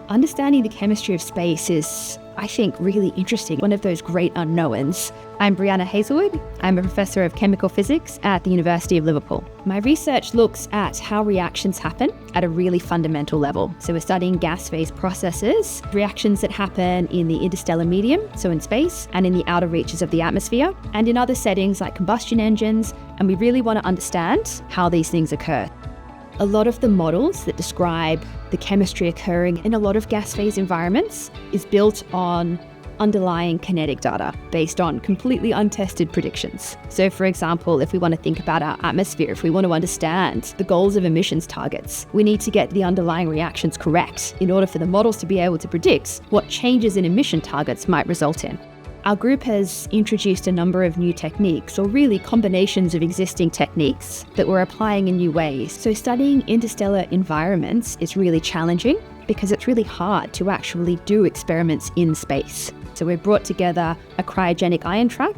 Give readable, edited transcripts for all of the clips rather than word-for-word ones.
Understanding the chemistry of space is, I think, really interesting, one of those great unknowns. I'm Brianna Heazlewood. I'm a professor of chemical physics at the University of Liverpool. My research looks at how reactions happen at a really fundamental level. So we're studying gas phase processes, reactions that happen in the interstellar medium, so in space, and in the outer reaches of the atmosphere, and in other settings like combustion engines, and we really want to understand how these things occur. A lot of the models that describe the chemistry occurring in a lot of gas phase environments is built on underlying kinetic data based on completely untested predictions. So for example, if we want to think about our atmosphere, if we want to understand the goals of emissions targets, we need to get the underlying reactions correct in order for the models to be able to predict what changes in emission targets might result in. Our group has introduced a number of new techniques, or really combinations of existing techniques that we're applying in new ways. So studying interstellar environments is really challenging because it's really hard to actually do experiments in space. So we've brought together a cryogenic ion trap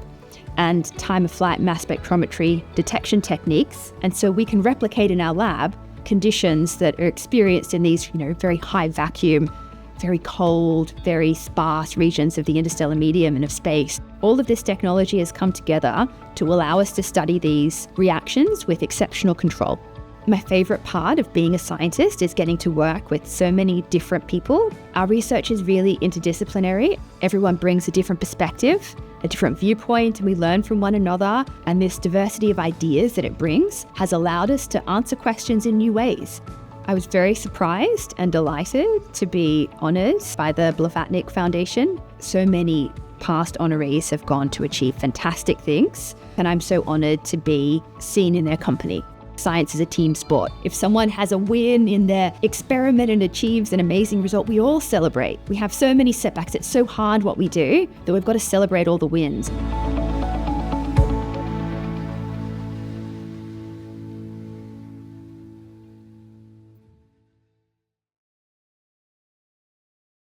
and time-of-flight mass spectrometry detection techniques. And so we can replicate in our lab conditions that are experienced in these, very high vacuum, very cold, very sparse regions of the interstellar medium and of space. All of this technology has come together to allow us to study these reactions with exceptional control. My favorite part of being a scientist is getting to work with so many different people. Our research is really interdisciplinary. Everyone brings a different perspective, a different viewpoint, and we learn from one another. And this diversity of ideas that it brings has allowed us to answer questions in new ways. I was very surprised and delighted to be honoured by the Blavatnik Foundation. So many past honorees have gone to achieve fantastic things, and I'm so honoured to be seen in their company. Science is a team sport. If someone has a win in their experiment and achieves an amazing result, we all celebrate. We have so many setbacks. It's so hard what we do that we've got to celebrate all the wins.